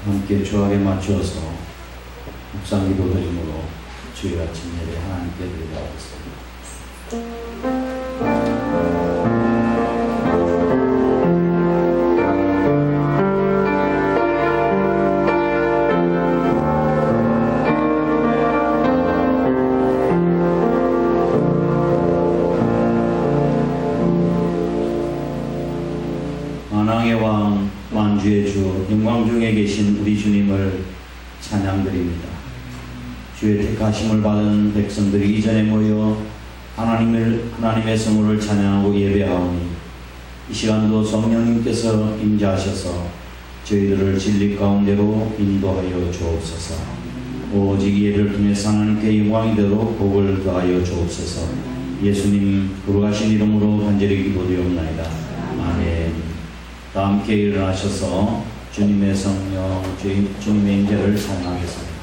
함께 주악에 맞추어서 묵상 기도드림으로 주일 아침 예배 하나님께 드리도록 하겠습니다. 만왕의 왕, 만주의 주, 영광 중에 계신 우리 주님을 찬양드립니다. 주의 택하심을 받은 백성들이 이전에 모여 하나님의 성물을 찬양하고 예배하오니 이 시간도 성령님께서 임재하셔서 저희들을 진리 가운데로 인도하여 주옵소서. 오직 예배를 통해서 하나님께 영광이 되도록 복을 더하여 주옵소서. 예수님 거룩하신 이름으로 간절히 기도드리옵나이다. 아멘. 다 함께 일어나셔서 주님의 성령, 주님의 임재를 찬양하겠습니다.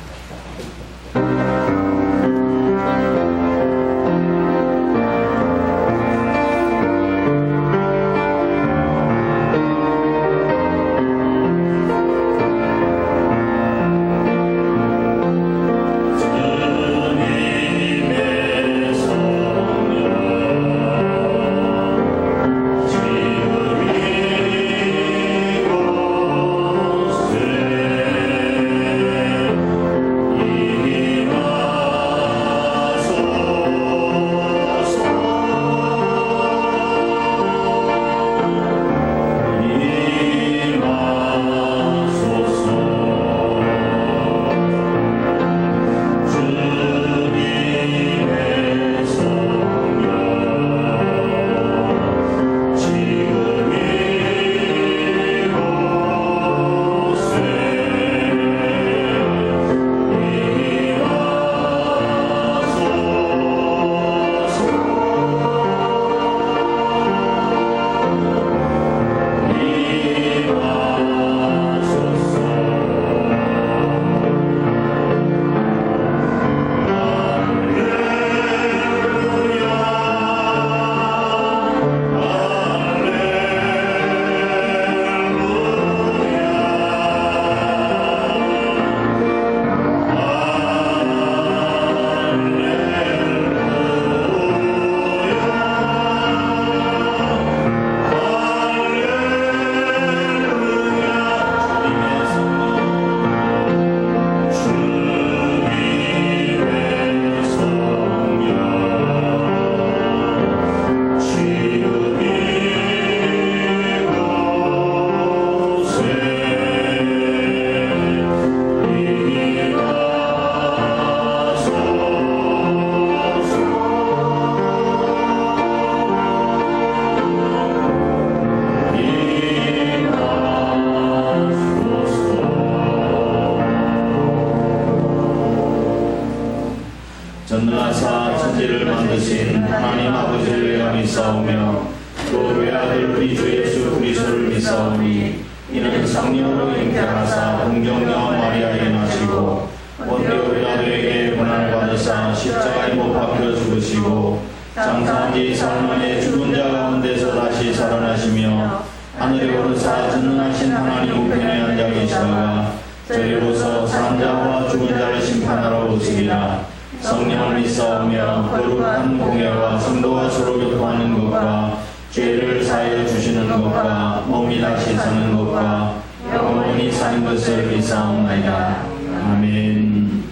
전능하사 천지를 만드신 하나님 아버지를 내가 믿사오며 또 외아들 우리 주 예수 그리스도를 믿사오니 이는 성령으로 잉태하사 동정녀 마리아에 나시고 본디오 빌라도에게 고난을 받으사 십자가에 못 박혀 죽으시고 장사한 지 3만에 죽은 자 가운데서 다시 살아나시며 하늘에 오르사 전능하신 하나님 우편에 앉아 계시다가 저리로서 산 자와 죽은 자를 심판하러 오시리라. 성령을 믿사오며 거룩한 공예와 성도가 서로 교통하는 것과 죄를 사하여 주시는 것과 몸이 다시 사는 것과 영원히 사는 것을 믿사옵나이다. 아멘.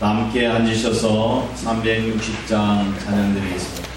함께 앉으셔서 360장 찬양드리겠습니다.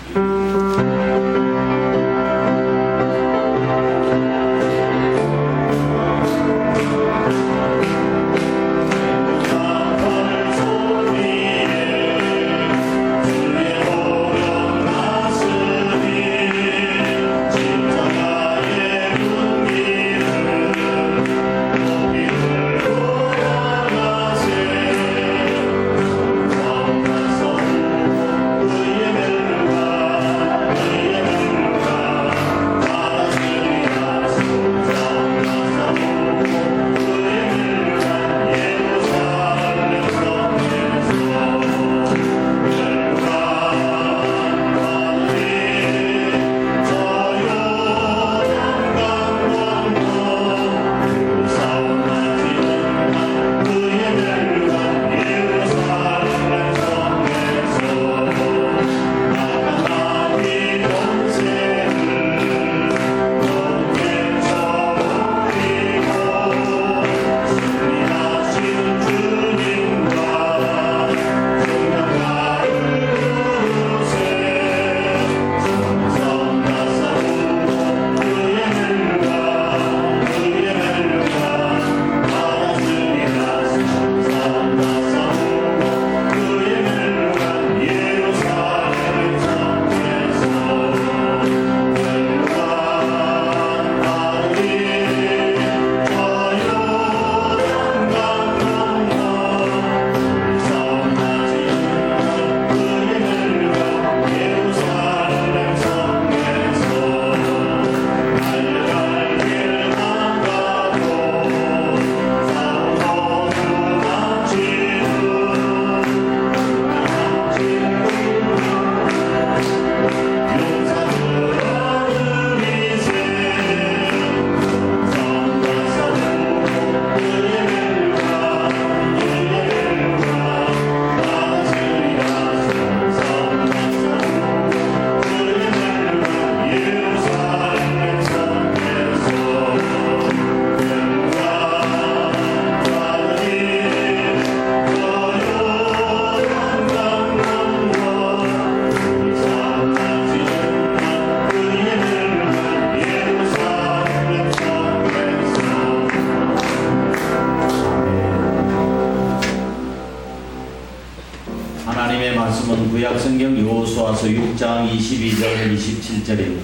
구약성경 여호수아서 6장 22절 27절입니다.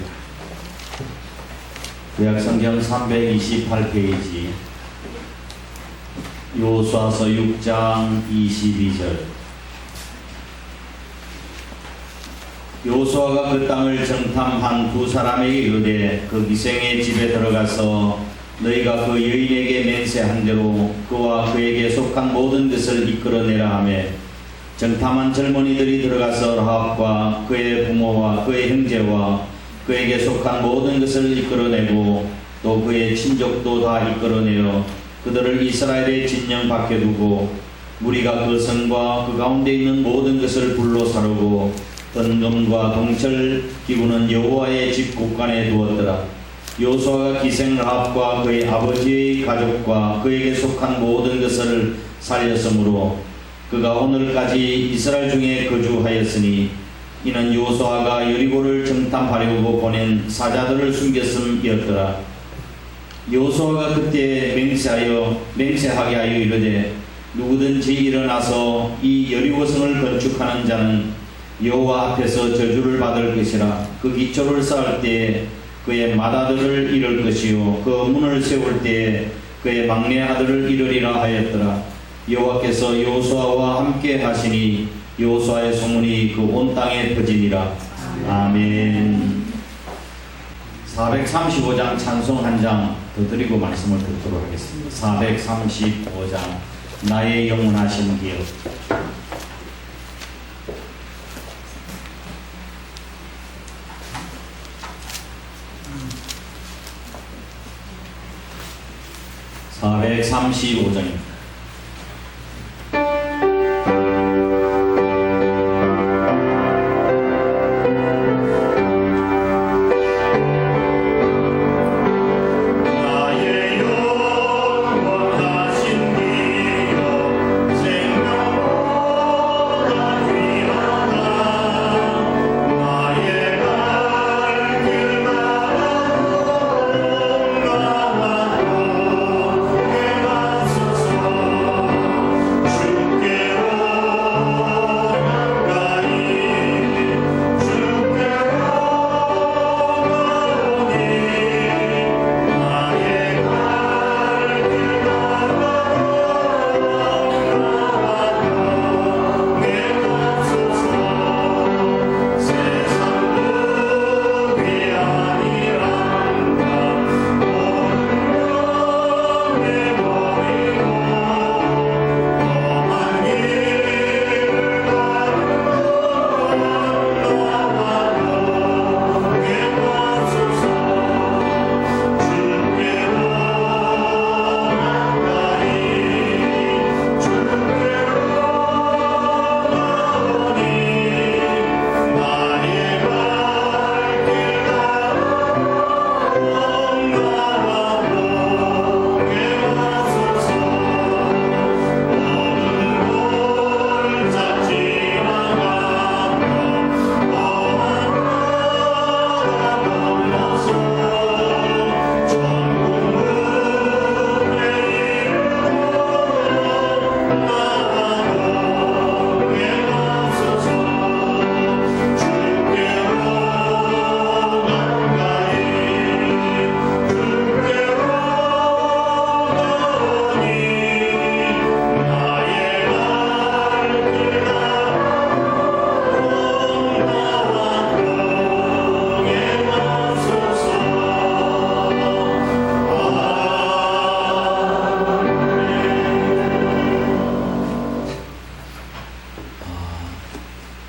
구약성경 328페이지 여호수아서 6장 22절. 여호수아가 그 땅을 정탐한 두 사람에게 이르되 그 기생의 집에 들어가서 너희가 그 여인에게 맹세한 대로 그와 그에게 속한 모든 것을 이끌어내라 하며 정탐한 젊은이들이 들어가서 라합과 그의 부모와 그의 형제와 그에게 속한 모든 것을 이끌어내고 또 그의 친족도 다 이끌어내어 그들을 이스라엘의 진영 밖에 두고 무리가 그 성과 그 가운데 있는 모든 것을 불로 사르고 은금과 동철 기구는 여호와의 집 곳간에 두었더라. 여호수아가 기생 라합과 그의 아버지의 가족과 그에게 속한 모든 것을 살렸으므로 그가 오늘까지 이스라엘 중에 거주하였으니 이는 여호수아가 여리고를 정탐하려고 보낸 사자들을 숨겼음이었더라. 여호수아가 그때 맹세하게 하여 이르되 누구든지 일어나서 이 여리고성을 건축하는 자는 여호와 앞에서 저주를 받을 것이라. 그 기초를 쌓을 때에 그의 맏아들을 잃을 것이요 그 문을 세울 때에 그의 막내 아들을 잃으리라 하였더라. 여호와께서 여호수아와 함께 하시니 여호수아의 소문이 그 온 땅에 퍼지니라. 아멘. 435장 찬송 한 장 더 드리고 말씀을 듣도록 하겠습니다. 435장 나의 영원하신 기업. (435장입니다)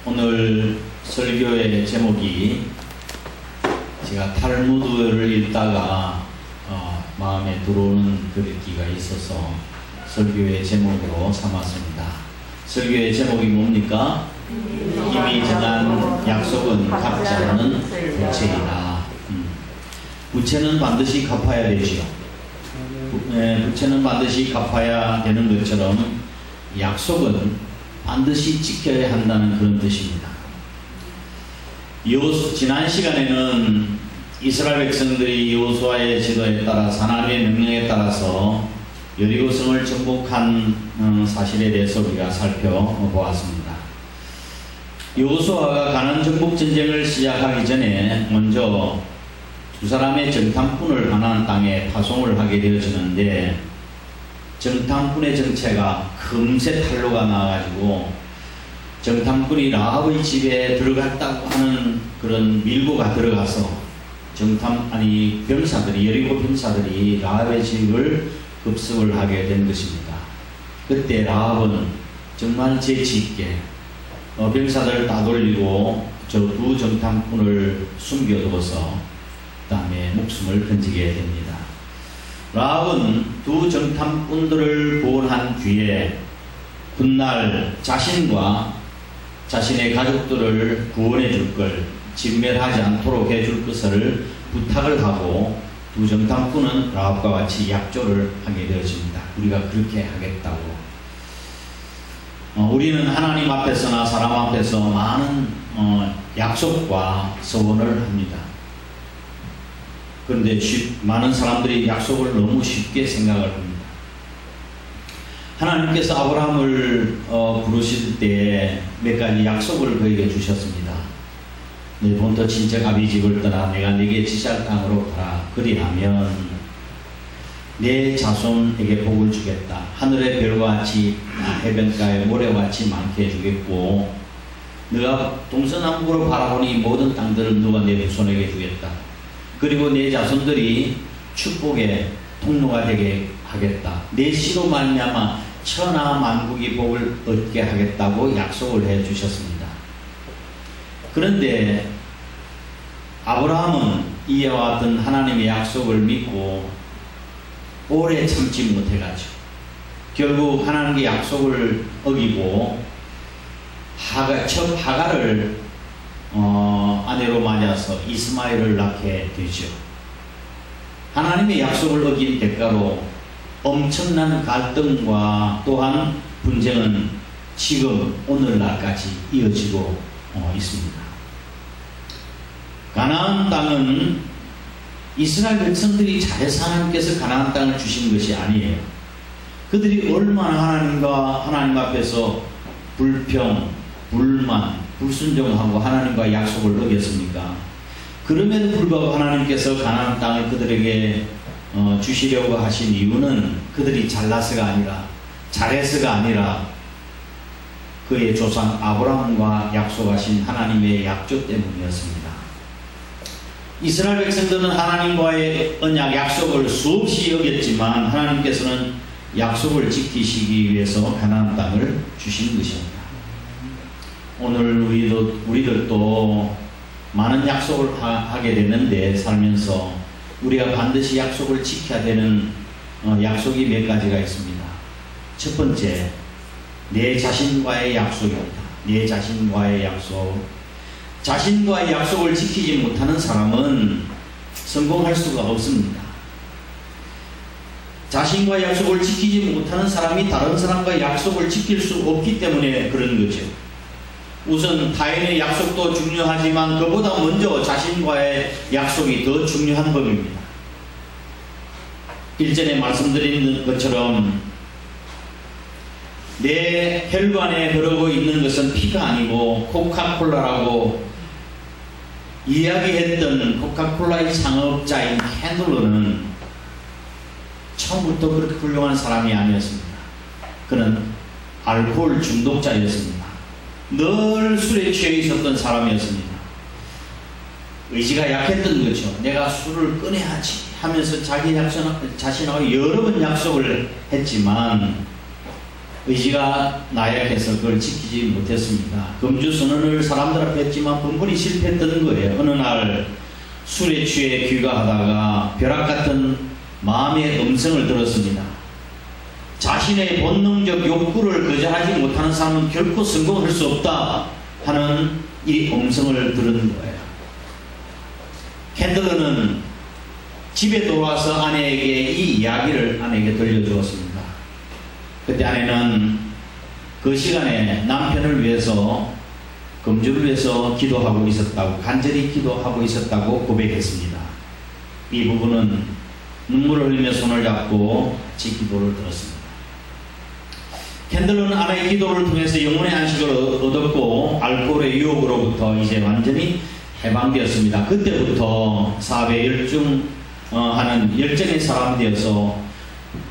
오늘 설교의 제목이 제가 탈무드를 읽다가 마음에 들어오는 글귀가 있어서 설교의 제목으로 삼았습니다. 설교의 제목이 뭡니까? 이미 정한 약속은 갚지 않는 부채이다. 부채는 반드시 갚아야 되지요. 부채는 반드시 갚아야 되는 것처럼 약속은 반드시 지켜야 한다는 그런 뜻입니다. 지난 시간에는 이스라엘 백성들이 여호수아의 지도에 따라 하나님의 명령에 따라서 여리고성을 정복한 사실에 대해서 우리가 살펴보았습니다. 여호수아가 가나안 정복 전쟁을 시작하기 전에 먼저 두 사람의 정탐꾼을 가나안 땅에 파송을 하게 되어지는데, 정탐꾼의 정체가 금세 탄로가 나와가지고 정탐꾼이 라합의 집에 들어갔다고 하는 그런 밀고가 들어가서 병사들이, 여리고 병사들이 라합의 집을 급습을 하게 된 것입니다. 그때 라합은 정말 재치있게 병사들을 따돌리고 저 두 정탐꾼을 숨겨두어서 그 다음에 목숨을 건지게 됩니다. 라합은 두 정탐꾼들을 구원한 뒤에 훗날 자신과 자신의 가족들을 구원해 줄 걸, 진멸하지 않도록 해줄 것을 부탁을 하고 두 정탐꾼은 라합과 같이 약조를 하게 되어집니다. 우리가 그렇게 하겠다고. 우리는 하나님 앞에서나 사람 앞에서 많은 약속과 서원을 합니다. 그런데 많은 사람들이 약속을 너무 쉽게 생각을 합니다. 하나님께서 아브라함을 부르실 때 몇 가지 약속을 그에게 주셨습니다. 내 본토 친척 아비 집을 떠나 내가 네게 지시할 땅으로 가라. 그리하면 내 자손에게 복을 주겠다. 하늘의 별과 같이 해변가의 모래와 같이 많게 해주겠고, 네가 동서남북으로 바라보니 모든 땅들을 누가 내 후손에게 주겠다. 그리고 내 자손들이 축복의 통로가 되게 하겠다. 내 씨로 말미암아 천하 만국이 복을 얻게 하겠다고 약속을 해 주셨습니다. 그런데 아브라함은 이와 같은 하나님의 약속을 믿고 오래 참지 못해가지고 결국 하나님의 약속을 어기고 첫 하가를 아내로 맞아서 이스마엘을 낳게 되죠. 하나님의 약속을 어긴 대가로 엄청난 갈등과 또한 분쟁은 지금 오늘날까지 이어지고 있습니다. 가나안 땅은 이스라엘 백성들이 잘해서 하나님께서 가나안 땅을 주신 것이 아니에요. 그들이 얼마나 하나님 앞에서 불평, 불만, 불순종하고 하나님과 약속을 어겼습니까? 그럼에도 불구하고 하나님께서 가나안 땅을 그들에게 주시려고 하신 이유는 그들이 잘나서가 아니라, 잘해서가 아니라 그의 조상 아브라함과 약속하신 하나님의 약조 때문이었습니다. 이스라엘 백성들은 하나님과의 언약 약속을 수없이 어겼지만 하나님께서는 약속을 지키시기 위해서 가나안 땅을 주신 것입니다. 오늘 우리들도 많은 약속을 하게 되는데, 살면서 우리가 반드시 약속을 지켜야 되는 약속이 몇 가지가 있습니다. 첫 번째, 내 자신과의 약속입니다. 내 자신과의 약속. 자신과의 약속을 지키지 못하는 사람은 성공할 수가 없습니다. 자신과의 약속을 지키지 못하는 사람이 다른 사람과의 약속을 지킬 수 없기 때문에 그런 거죠. 우선 타인의 약속도 중요하지만 그보다 먼저 자신과의 약속이 더 중요한 법입니다. 일전에 말씀드린 것처럼 내 혈관에 흐르고 있는 것은 피가 아니고 코카콜라라고 이야기했던 코카콜라의 창업자인 캔들러는 처음부터 그렇게 훌륭한 사람이 아니었습니다. 그는 알코올 중독자였습니다. 늘 술에 취해 있었던 사람이었습니다. 의지가 약했던 거죠. 내가 술을 끊어야지 하면서 자기 자신하고 여러 번 약속을 했지만 의지가 나약해서 그걸 지키지 못했습니다. 금주 선언을 사람들 앞에 했지만 번번이 실패했던 거예요. 어느 날 술에 취해 귀가하다가 벼락같은 마음의 음성을 들었습니다. 자신의 본능적 욕구를 거절하지 못하는 사람은 결코 성공할 수 없다 하는 이 음성을 들은 거예요. 캔들러는 집에 돌아와서 아내에게 이 이야기를 아내에게 들려주었습니다. 그때 아내는 그 시간에 남편을 위해서, 금주를 위해서 기도하고 있었다고, 간절히 기도하고 있었다고 고백했습니다. 이 부분은 눈물을 흘리며 손을 잡고 같이 기도를 들었습니다. 캔들은 아내의 기도를 통해서 영혼의 안식을 얻었고 알코올의 유혹으로부터 이제 완전히 해방되었습니다. 그때부터 사업에 열중하는 열정의 사람이 되어서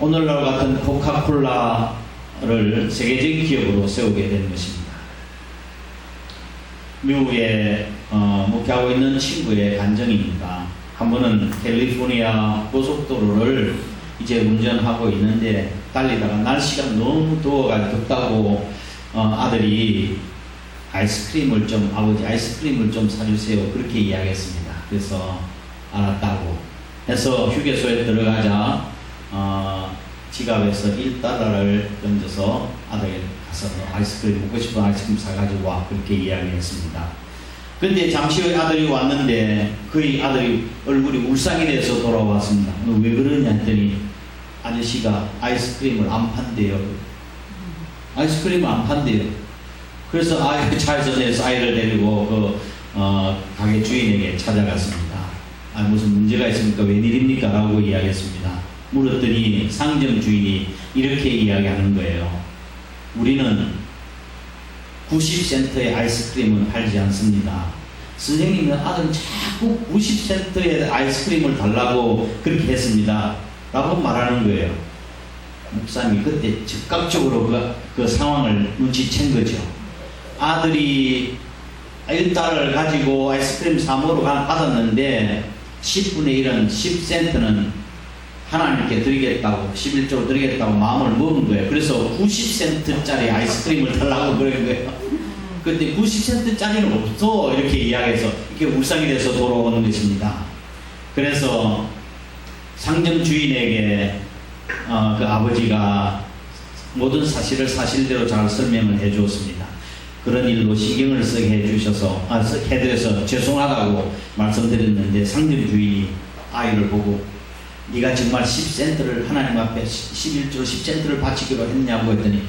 오늘날 같은 코카콜라를 세계적인 기업으로 세우게 된 것입니다. 미국에 목회하고 있는 친구의 간증입니다. 한 번은 캘리포니아 고속도로를 이제 운전하고 있는데 달리다가 날씨가 너무 덥다고 아들이 아버지 아이스크림을 좀 사주세요. 그렇게 이야기했습니다. 그래서 알았다고 해서 휴게소에 들어가자 지갑에서 $1를 던져서 아들에게 가서 아이스크림 먹고 싶은 아이스크림 사가지고 와. 그렇게 이야기했습니다. 근데 잠시 후에 아들이 왔는데 그의 아들이 얼굴이 울상이 돼서 돌아왔습니다. 왜 그러냐 했더니 아저씨가 아이스크림을 안 판대요. 아이스크림을 안 판대요. 그래서 차에서 내서 아이를 데리고 그 가게 주인에게 찾아갔습니다. 무슨 문제가 있습니까? 웬일입니까? 라고 이야기했습니다. 물었더니 상점 주인이 이렇게 이야기하는 거예요. 우리는 90센트의 아이스크림은 팔지 않습니다. 선생님은 아들은 자꾸 90센트의 아이스크림을 달라고 그렇게 했습니다. 라고 말하는 거예요. 목사님이 그때 즉각적으로 그 상황을 눈치챈 거죠. 아들이 $1을 가지고 아이스크림 사 먹으러 받았는데 10분의 1은 10센트는 하나님께 드리겠다고 11조로 드리겠다고 마음을 먹은 거예요. 그래서 90센트짜리 아이스크림을 달라고 그런 거예요. 근데 90센트짜리는 없어 이렇게 이야기해서 이렇게 울상이 돼서 돌아오는 것입니다. 그래서 상점 주인에게 그 아버지가 모든 사실을 사실대로 잘 설명을 해 주었습니다. 그런 일로 신경을 쓰게 해드려서 죄송하다고 말씀드렸는데 상점 주인이 아이를 보고 네가 정말 10센트를 하나님 앞에 11조 10센트를 바치기로 했냐고 했더니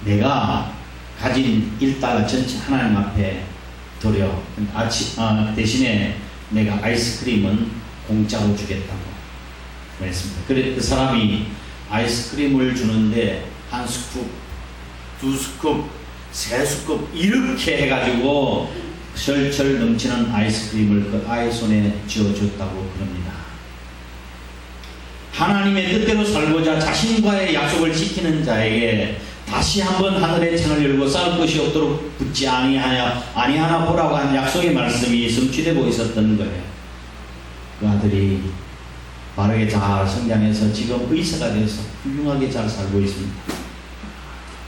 내가 가진 $1 전체 하나님 앞에 드려. 대신에 내가 아이스크림은 공짜로 주겠다고 그랬습니다. 그래 그 사람이 아이스크림을 주는데 한 스쿱, 두 스쿱, 세 스쿱 이렇게 해가지고 철철 넘치는 아이스크림을 그 아이 손에 쥐어줬다고 그럽니다. 하나님의 뜻대로 살고자 자신과의 약속을 지키는 자에게 다시 한번 하늘의 창을 열고 쌓을 것이 없도록 붙지 아니하나 보라고 한 약속의 말씀이 성취되고 있었던 거예요. 그 아들이 바르게 잘 성장해서 지금 의사가 돼서 훌륭하게 잘 살고 있습니다.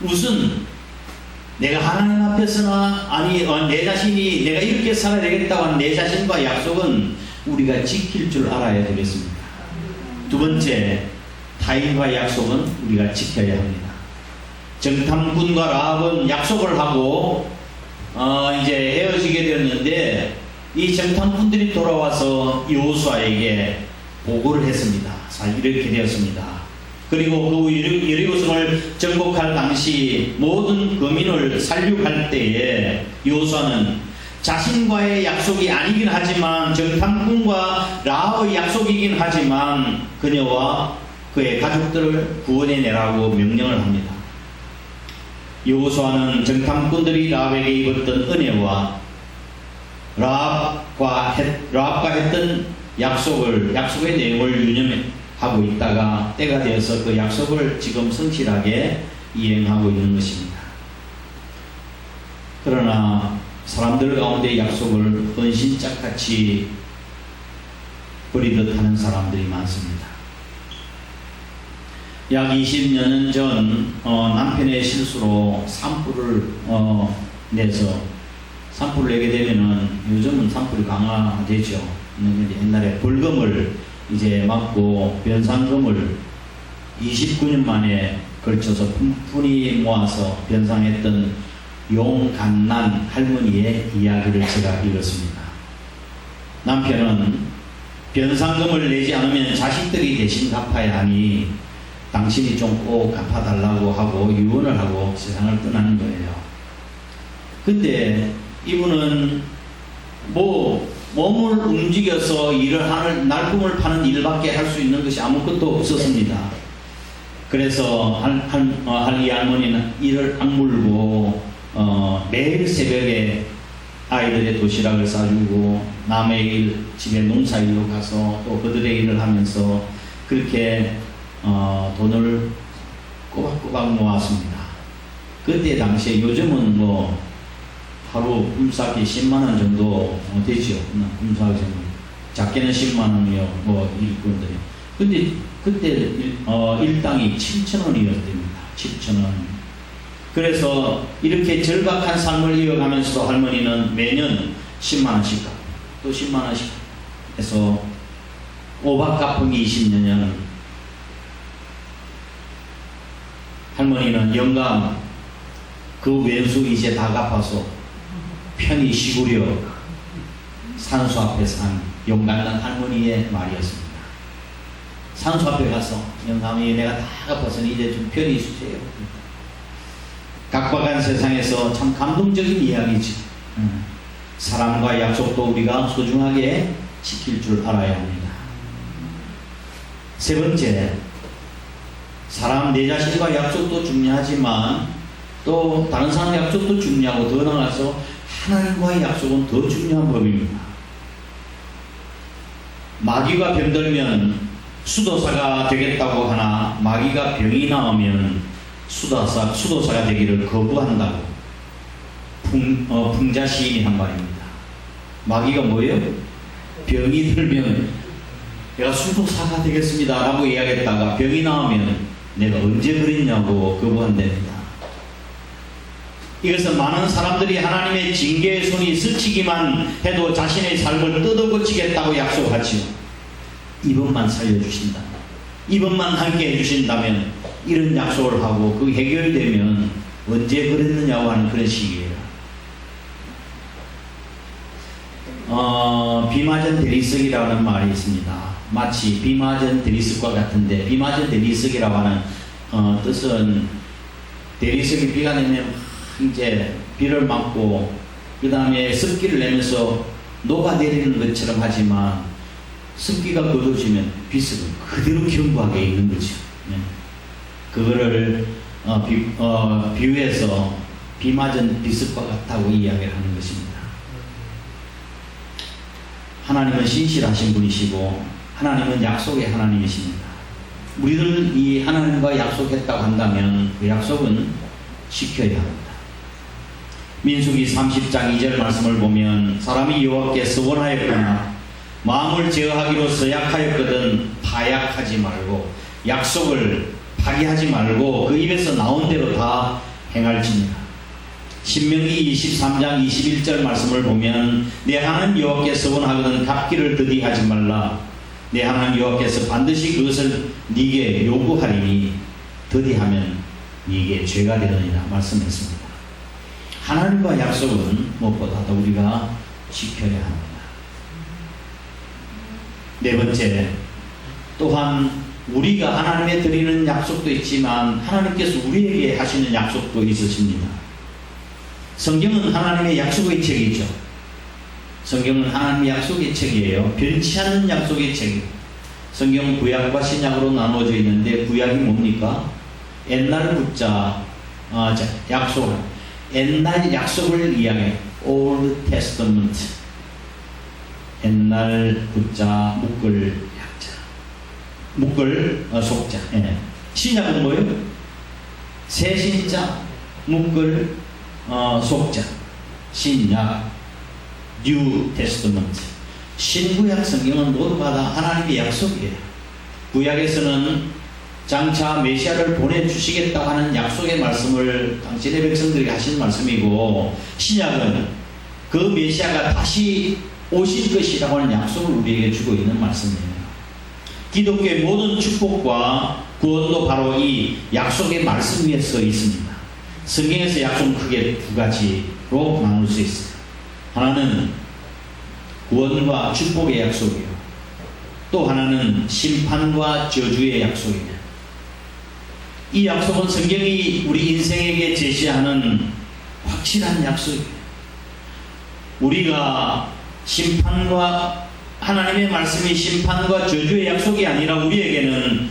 무슨 내가 하나님 앞에서나 내 자신이 내가 이렇게 살아야 되겠다고 하는 내 자신과 약속은 우리가 지킬 줄 알아야 되겠습니다. 두 번째, 타인과의 약속은 우리가 지켜야 합니다. 정탐꾼과 라합은 약속을 하고 이제 헤어지게 되었는데 이 정탐꾼들이 돌아와서 여호수아에게 보고를 했습니다. 이렇게 되었습니다. 그리고 그 여리고성을 정복할 당시 모든 거민을 살육할 때에 여호수아는 자신과의 약속이 아니긴 하지만 정탐꾼과 라합의 약속이긴 하지만 그녀와 그의 가족들을 구원해 내라고 명령을 합니다. 여호수아는 정탐꾼들이 라합에게 입었던 은혜와 라합과 했던 약속의 내용을 유념하고 있다가 때가 되어서 그 약속을 지금 성실하게 이행하고 있는 것입니다. 그러나 사람들 가운데 약속을 헌신짝같이 버리듯 하는 사람들이 많습니다. 약 20년 전 남편의 실수로 산불을 내서 산불을 내게 되면은 요즘은 산불이 강화되죠. 옛날에 벌금을 이제 맞고 변상금을 29년 만에 걸쳐서 푼푼히 모아서 변상했던 용간난 할머니의 이야기를 제가 읽었습니다. 남편은 변상금을 내지 않으면 자식들이 대신 갚아야 하니 당신이 좀 꼭 갚아달라고 하고 유언을 하고 세상을 떠나는 거예요. 근데 이분은 몸을 움직여서 일을 하는 날품을 파는 일밖에 할 수 있는 것이 아무것도 없었습니다. 그래서 할리 할머니는 이를 악물고 매일 새벽에 아이들의 도시락을 싸주고 남의 일, 집에 농사일로 가서 또 그들의 일을 하면서 그렇게 돈을 꼬박꼬박 모았습니다. 그때 당시에 요즘은 뭐 하루 꿈싸기 10만원 정도 되죠. 꿈싸기 정도. 작게는 10만원이요. 뭐 일꾼들이. 근데 그때 일당이 7,000원이었답니다. 7,000원. 그래서 이렇게 절박한 삶을 이어가면서도 할머니는 매년 10만원씩 갚고 또 10만원씩 해서 오박가풍이 20년은 할머니는 영감 그 왼수 이제 다 갚아서 편히 쉬구려 산수 앞에 산 용감한 할머니의 말이었습니다. 산수 앞에 가서 영감이 내가 다 갚아서 이제 좀 편히 쉬세요. 각박한 세상에서 참 감동적인 이야기죠. 사람과 약속도 우리가 소중하게 지킬 줄 알아야 합니다. 세 번째, 사람 내 자신과 약속도 중요하지만 또 다른 사람 약속도 중요하고 더 나아가서 하나님과의 약속은 더 중요한 법입니다. 마귀가 병들면 수도사가 되겠다고 하나 마귀가 병이 나오면 수도사가 되기를 거부한다고 풍자 시인이 한 말입니다. 마귀가 뭐예요? 병이 들면 내가 수도사가 되겠습니다 라고 이야기했다가 병이 나오면 내가 언제 그랬냐고 거부한답니다. 이것은 많은 사람들이 하나님의 징계의 손이 스치기만 해도 자신의 삶을 뜯어고치겠다고 약속하지요. 이번만 살려주신다, 이번만 함께 해주신다면 이런 약속을 하고 그 해결되면 언제 그랬느냐고 하는 그런 식이에요. 비맞은 대리석이라는 말이 있습니다. 마치 비맞은 대리석과 같은데, 비맞은 대리석이라고 하는 뜻은 대리석이 비가 내면 이제 비를 맞고 그 다음에 습기를 내면서 녹아내리는 것처럼 하지만 습기가 굳어지면 비석은 그대로 견고하게 있는 거죠. 그거를 비유해서 비 맞은 비석과 같다고 이야기를 하는 것입니다. 하나님은 신실하신 분이시고 하나님은 약속의 하나님이십니다. 우리들 이 하나님과 약속했다고 한다면 그 약속은 지켜야 합니다. 민수기 30장 2절 말씀을 보면 사람이 여호와께 서원하였거나 마음을 제어하기로 서약하였거든 파약하지 말고 약속을 파기하지 말고 그 입에서 나온 대로 다 행할지니라. 신명기 23장 21절 말씀을 보면 내 하나님 여호와께 서원하거든 갚기를 더디하지 말라. 내 하나님 여호와께서 반드시 그것을 네게 요구하리니 더디하면 네게 죄가 되느니라 말씀했습니다. 하나님과 약속은 무엇보다도 우리가 지켜야 합니다. 네 번째, 또한 우리가 하나님께 드리는 약속도 있지만 하나님께서 우리에게 하시는 약속도 있으십니다. 성경은 하나님의 약속의 책이죠. 성경은 하나님의 약속의 책이에요. 변치 않는 약속의 책이에요. 성경은 구약과 신약으로 나누어져 있는데 구약이 뭡니까? 옛날 굿자 약속, 옛날 약속을 이야기해요. Old Testament. 옛날 굿자 묶을 약자, 묶을 속자. 신약은 뭐예요? 새 신자 묶을 속자. 신약 New Testament. 신구약 성경은 모두가 다 하나님의 약속이에요. 구약에서는 장차 메시아를 보내주시겠다고 하는 약속의 말씀을 당신의 백성들에게 하신 말씀이고, 신약은 그 메시아가 다시 오실 것이라고 하는 약속을 우리에게 주고 있는 말씀이에요. 기독교의 모든 축복과 구원도 바로 이 약속의 말씀 위에 서 있습니다. 성경에서 약속은 크게 두 가지로 나눌 수 있어요. 하나는 구원과 축복의 약속이요, 또 하나는 심판과 저주의 약속입니다. 이 약속은 성경이 우리 인생에게 제시하는 확실한 약속이에요. 우리가 심판과, 하나님의 말씀이 심판과 저주의 약속이 아니라 우리에게는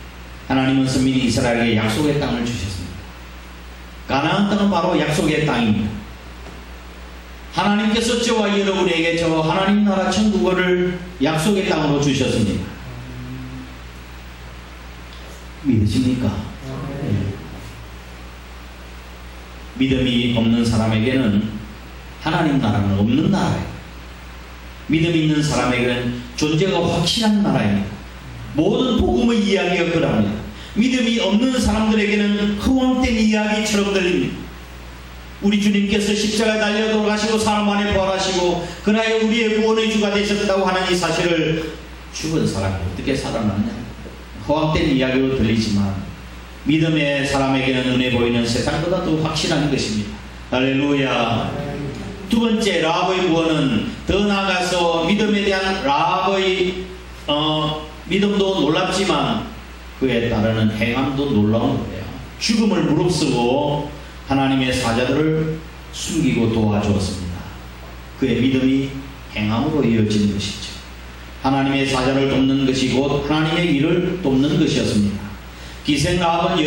하나님은 선민 이스라엘에게 약속의 땅을 주셨습니다. 가나안 땅은 바로 약속의 땅입니다. 하나님께서 저와 여러분에게 저 하나님 나라 천국을 약속의 땅으로 주셨습니다. 믿으십니까? 네. 믿음이 없는 사람에게는 하나님 나라는 없는 나라예요. 믿음 있는 사람에게는 존재가 확실한 나라입니다. 모든 복음의 이야기가 그럽니다. 믿음이 없는 사람들에게는 허황된 이야기처럼 들립니다. 우리 주님께서 십자가에 달려 돌아가시고 사람 안에 부활하시고 그나여 우리의 구원의 주가 되셨다고 하는 이 사실을 죽은 사람이 어떻게 살아났냐, 허황된 이야기로 들리지만 믿음의 사람에게는 눈에 보이는 세상보다 더 확실한 것입니다. 할렐루야. 두 번째, 라합의 구원은 더 나아가서 믿음에 대한 라합의 믿음도 놀랍지만 그에 따르는 행함도 놀라운 거예요. 죽음을 무릅쓰고 하나님의 사자들을 숨기고 도와주었습니다. 그의 믿음이 행함으로 이어진 것이죠. 하나님의 사자를 돕는 것이 곧 하나님의 일을 돕는 것이었습니다. 기생 라합은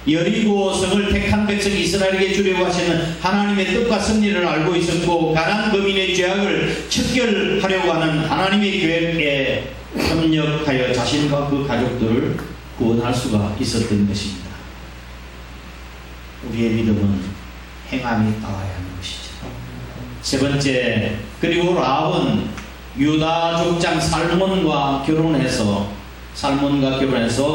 여리고 성을 택한 백성 이스라엘에게 주려고 하시는 하나님의 뜻과 섭리를 알고 있었고 가나안 거민의 죄악을 척결하려고 하는 하나님의 계획에 협력하여 자신과 그 가족들을 구원할 수가 있었던 것입니다. 우리의 믿음은 행함이 따라야 하는 것이죠. 세 번째, 그리고 라합은 유다 족장 살몬과 결혼해서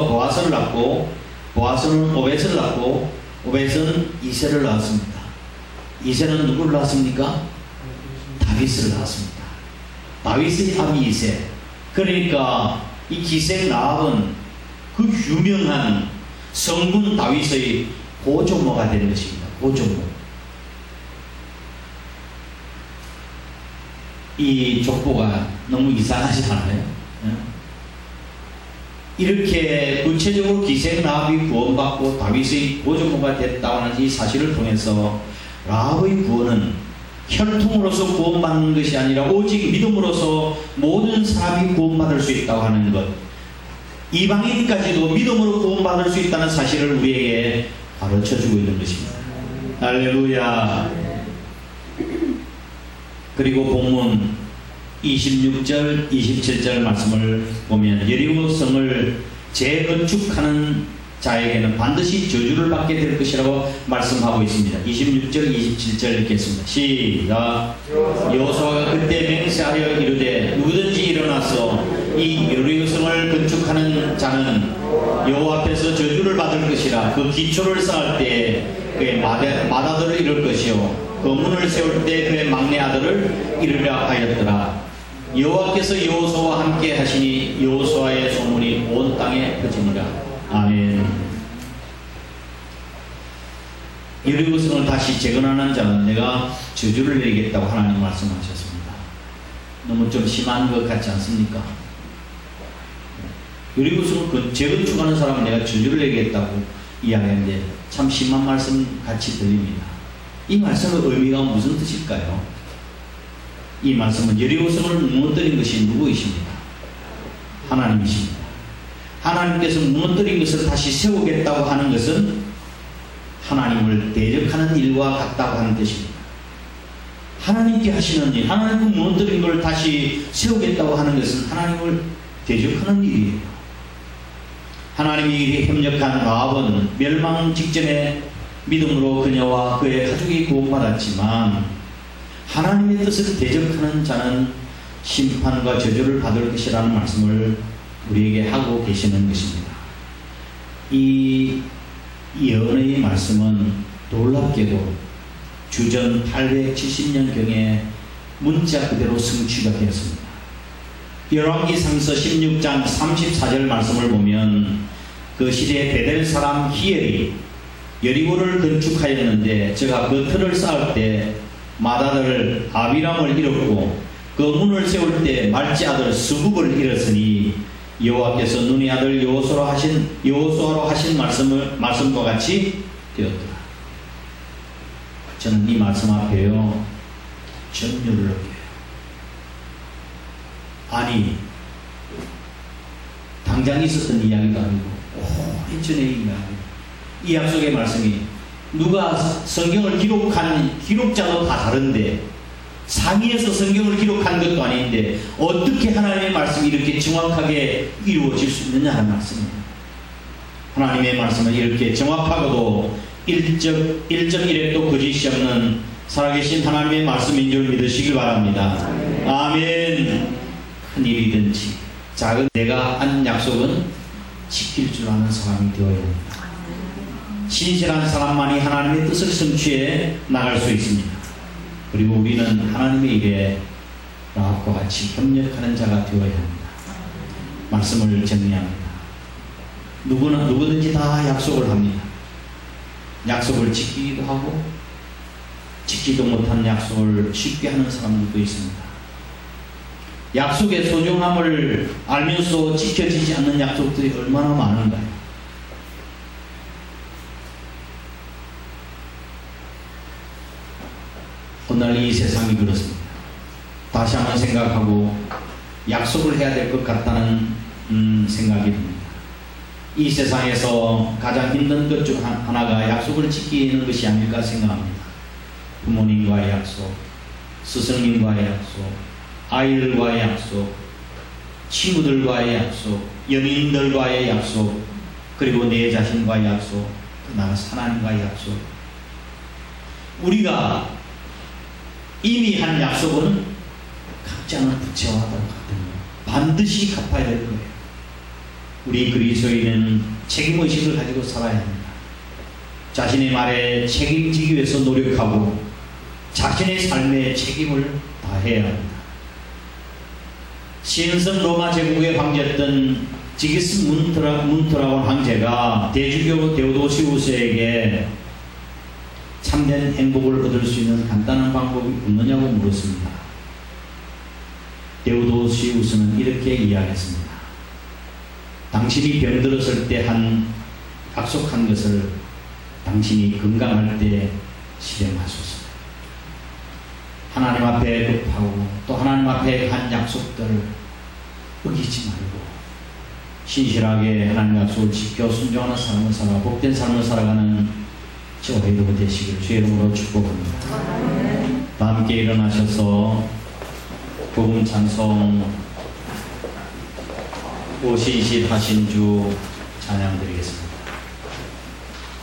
보아스를 낳고 보아스는 오벳을 낳고 오벳은 이새를 낳았습니다. 이새는 누구를 낳았습니까? 다윗을 낳았습니다. 다윗의 아비 이새. 그러니까 이 기생 라합은 그 유명한 성군 다윗의 고조모가 된 것입니다. 고조모. 이 족보가 너무 이상하지 않아요? 이렇게 구체적으로 기생 라합이 구원받고 다윗의 고조모가 됐다고 하는 이 사실을 통해서 라합의 구원은 혈통으로서 구원받는 것이 아니라 오직 믿음으로서 모든 사람이 구원받을 수 있다고 하는 것, 이방인까지도 믿음으로 구원받을 수 있다는 사실을 우리에게 가르쳐주고 있는 것입니다. 할렐루야. 그리고 본문 26절, 27절 말씀을 보면 여리고 성을 재건축하는 자에게는 반드시 저주를 받게 될 것이라고 말씀하고 있습니다. 26절, 27절 읽겠습니다. 시작. 여호수아가 그때 맹세하여 이르되 누구든지 일어나서 이 여리고 성을 건축하는 자는 여호와 앞에서 저주를 받을 것이라. 그 기초를 쌓을 때 그의 맏아들을 이룰 것이요 그 문을 세울 때 그의 막내 아들을 이루려 하였더라. 여호와께서 여호수아와 함께 하시니 여호수아의 소문이 온 땅에 퍼지니라. 아멘. 여리고 성을 다시 재건하는 자는 내가 저주를 내리겠다고 하나님 말씀하셨습니다. 너무 좀 심한 것 같지 않습니까? 여리고 성을 재건축하는 사람은 내가 저주를 내리겠다고 이야기하는데 참 심한 말씀 같이 들립니다. 이 말씀의 의미가 무슨 뜻일까요? 이 말씀은 여리고 성을 무너뜨린 것이 누구이십니까? 하나님이십니다. 하나님께서 무너뜨린 것을 다시 세우겠다고 하는 것은 하나님을 대적하는 일과 같다고 하는 뜻입니다. 하나님께 하시는 일, 하나님을 무너뜨린 것을 다시 세우겠다고 하는 것은 하나님을 대적하는 일이에요. 하나님이 이에 협력한 라합은 멸망 직전에 믿음으로 그녀와 그의 가족이 구원받았지만 하나님의 뜻을 대적하는 자는 심판과 저주를 받을 것이라는 말씀을 우리에게 하고 계시는 것입니다. 이 예언의 말씀은 놀랍게도 주전 870년경에 문자 그대로 성취가 되었습니다. 열왕기상서 16장 34절 말씀을 보면 그 시대에 베델 사람 히엘이 여리고를 건축하였는데 저가 그 틀을 쌓을 때 맏아들 아비람을 잃었고 그 문을 세울 때 말지 아들 스굽을 잃었으니 여호와께서 눈의 아들 여호수아로 하신 말씀과 같이 되었더라. 저는 이 말씀 앞에요 전율을 느껴요. 아니 당장 있었던 이야기도 아니고 오래전의 이야기. 이 약속의 말씀이 누가 성경을 기록한 기록자도 다 다른데 상위에서 성경을 기록한 것도 아닌데 어떻게 하나님의 말씀이 이렇게 정확하게 이루어질 수 있느냐는 말씀입니다. 하나님의 말씀은 이렇게 정확하고도 1.1획도 거짓이 없는 살아계신 하나님의 말씀인 줄 믿으시길 바랍니다. 아멘. 큰 일이든지 작은 내가 한 약속은 지킬 줄 아는 사람이 되어야 합니다. 신실한 사람만이 하나님의 뜻을 성취해 나갈 수 있습니다. 그리고 우리는 하나님의 일에 라합과 같이 협력하는 자가 되어야 합니다. 말씀을 정리합니다. 누구든지 다 약속을 합니다. 약속을 지키기도 하고 지키도 못한 약속을 쉽게 하는 사람들도 있습니다. 약속의 소중함을 알면서 지켜지지 않는 약속들이 얼마나 많은가요? 오늘 이 세상이 그렇습니다. 다시 한번 생각하고 약속을 해야 될 것 같다는 생각이 듭니다. 이 세상에서 가장 힘든 것 중 하나가 약속을 지키는 것이 아닐까 생각합니다. 부모님과의 약속, 스승님과의 약속, 아이들과의 약속, 친구들과의 약속, 연인들과의 약속, 그리고 내 자신과의 약속, 나아가서 하나님과의 약속. 우리가 이미 한 약속은 갚지 않은 부채와 같거든요. 반드시 갚아야 될 거예요. 우리 그리스도인은 책임의식을 가지고 살아야 합니다. 자신의 말에 책임지기 위해서 노력하고 자신의 삶에 책임을 다해야 합니다. 신성 로마 제국의 황제였던 지기스 문트라곤 황제가 대주교 데오도시우스에게 참된 행복을 얻을 수 있는 간단한 방법이 없느냐고 물었습니다. 데오도시우스는 이렇게 이야기했습니다. 당신이 병들었을 때 약속한 것을 당신이 건강할 때 실행하소서. 하나님 앞에 급하고 또 하나님 앞에 한 약속들을 어기지 말고 신실하게 하나님 약속을 지켜 순종하는 삶을 살아 복된 삶을 살아가는 저와 여러분 되시길 주의 이름으로 축복합니다. 다 함께 일어나셔서 복음 찬송 오신실하신 주 찬양드리겠습니다.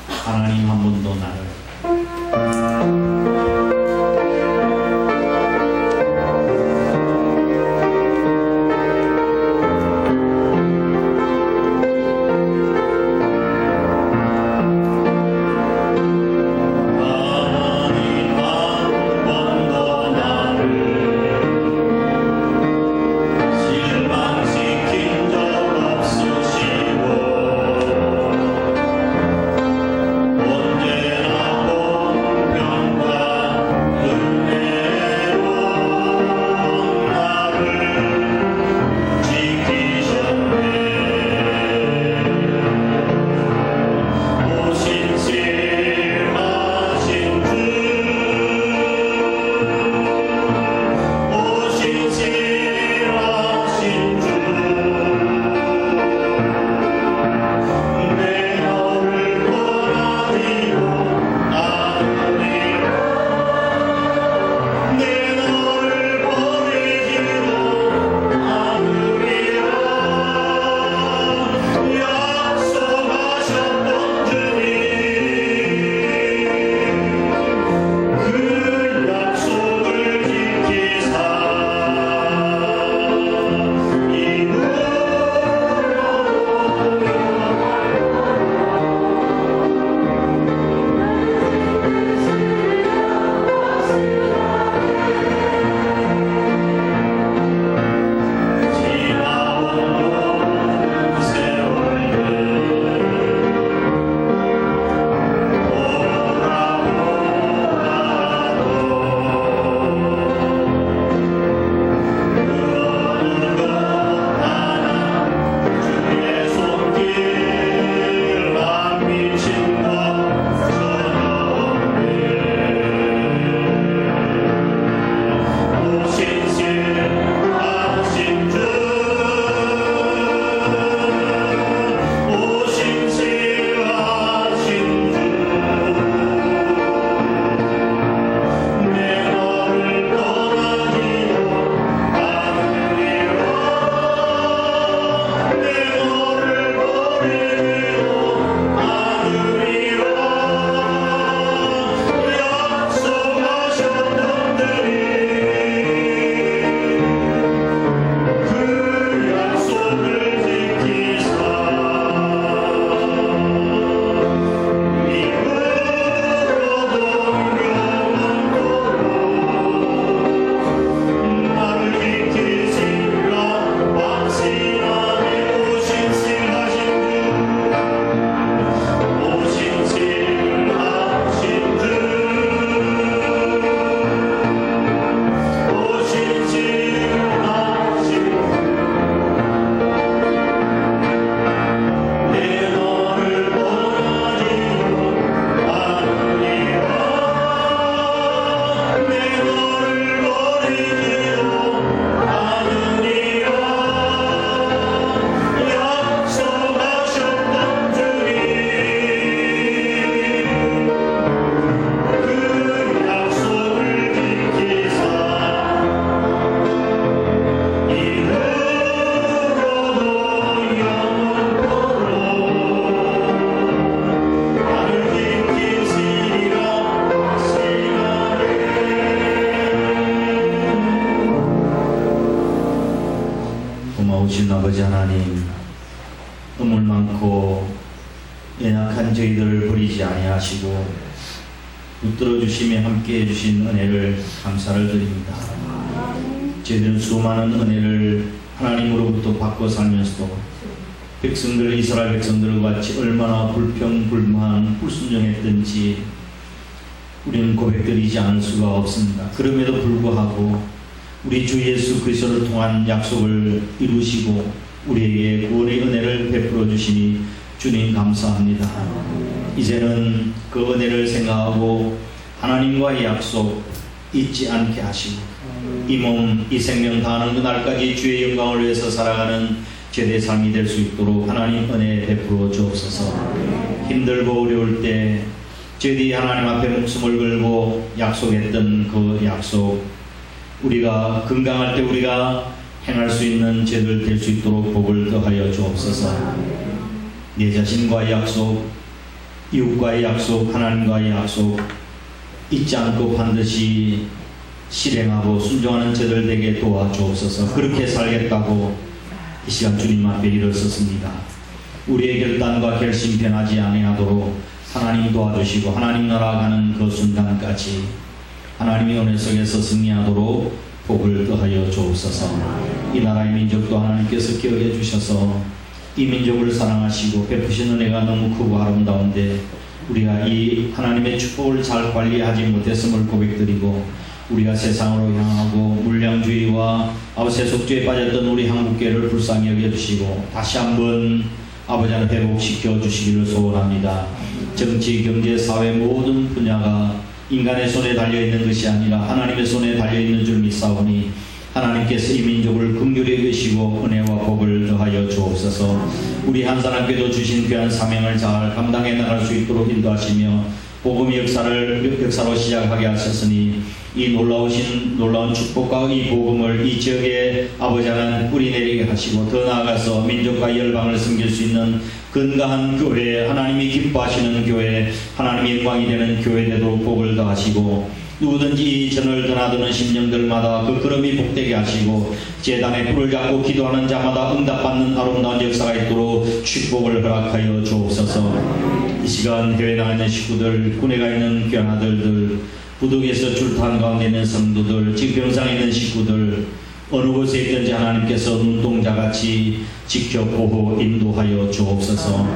하나님 한 분도 나를 언제나 공평과 좋으신 아버지 하나님, 음울 많고 연약한 저희들을 버리지 아니하시고 붙들어 주시며 함께해 주신 은혜를 감사를 드립니다. 저희들은 수많은 은혜를 하나님으로부터 받고 살면서도 백성들, 이스라엘 백성들과 같이 얼마나 불평불만 불순종했던지 우리는 고백드리지 않을 수가 없습니다. 그럼에도 불구하고 우리 주 예수 그리스도를 통한 약속을 이루시고 우리에게 구원의 은혜를 베풀어 주시니 주님 감사합니다. 이제는 그 은혜를 생각하고 하나님과의 약속 잊지 않게 하시고 이 몸, 이 생명 다하는 그날까지 주의 영광을 위해서 살아가는 제대 삶이 될 수 있도록 하나님 은혜 베풀어 주옵소서. 힘들고 어려울 때 저희들이 하나님 앞에 목숨을 걸고 약속했던 그 약속, 우리가 건강할 때 우리가 행할 수 있는 죄들 될 수 있도록 복을 더하여 주옵소서. 내 자신과의 약속, 이웃과의 약속, 하나님과의 약속 잊지 않고 반드시 실행하고 순종하는 저들 되게 도와주옵소서. 그렇게 살겠다고 이 시간 주님 앞에 일어섰습니다. 우리의 결단과 결심 변하지 아니하도록 하나님 도와주시고 하나님 나라 가는 그 순간까지 하나님의 은혜 속에서 승리하도록 복을 더하여 주옵소서. 이 나라의 민족도 하나님께서 기억해 주셔서 이 민족을 사랑하시고 베푸신 은혜가 너무 크고 아름다운데 우리가 이 하나님의 축복을 잘 관리하지 못했음을 고백드리고 우리가 세상으로 향하고 물량주의와 세속주의에 빠졌던 우리 한국교회를 불쌍히 여겨주시고 다시 한번 아버지 하나님 회복시켜 주시기를 소원합니다. 정치, 경제, 사회 모든 분야가 인간의 손에 달려있는 것이 아니라 하나님의 손에 달려있는 줄 믿사오니 하나님께서 이 민족을 긍휼히 여기시고 은혜와 복을 더하여 주옵소서. 우리 한 사람께도 주신 귀한 사명을 잘 감당해 나갈 수 있도록 인도하시며 복음의 역사로 시작하게 하셨으니 이 놀라운 축복과 이 복음을 이 지역에 아버지 하나님 뿌리내리게 하시고 더 나아가서 민족과 열방을 섬길 수 있는 건강한 교회, 하나님이 기뻐하시는 교회, 하나님의 영광이 되는 교회 되도록 복을 더하시고 누구든지 이 전을 드나드는 심령들마다 그 걸음이 복되게 하시고 제단에 불을 잡고 기도하는 자마다 응답받는 아름다운 역사가 있도록 축복을 허락하여 주옵소서. 이 시간 해외 나가 있는 식구들, 군에 가 있는 귀한 아들들, 부득에서 출탄 가운데 있는 성도들, 지금 병상에 있는 식구들, 어느 곳에 있든지 하나님께서 눈동자같이 지켜 보호 인도하여 주옵소서.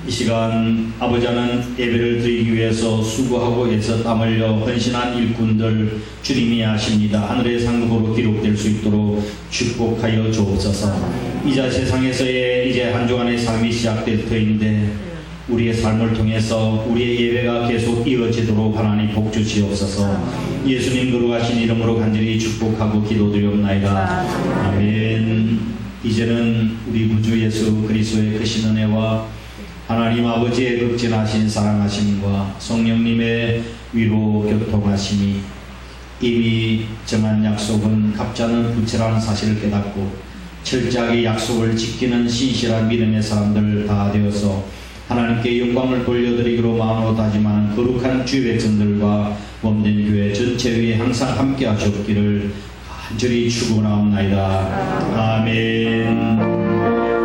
이 시간 아버지 하나님 예배를 드리기 위해서 수고하고 애써 땀 흘려 헌신한 일꾼들 주님이 아십니다. 하늘의 상급으로 기록될 수 있도록 축복하여 주옵소서. 이제 세상에서의 이제 한 주간의 삶이 시작될 터인데 우리의 삶을 통해서 우리의 예배가 계속 이어지도록 하나님 복 주시옵소서. 예수님 거룩하신 이름으로 간절히 축복하고 기도드리옵나이다. 아멘. 이제는 우리 구주 예수 그리스도의 크신 은혜와 하나님 아버지의 극진하신 사랑하심과 성령님의 위로 교통하심이 이미 정한 약속은 갚지 않은 부채라는 사실을 깨닫고 철저하게 약속을 지키는 신실한 믿음의 사람들 다 되어서 하나님께 영광을 돌려드리기로 마음으로 다짐하는 거룩한 주의 백성들과 몸된 교회 전체 위에 항상 함께 하시옵기를 간절히 축원하옵나이다. 아멘.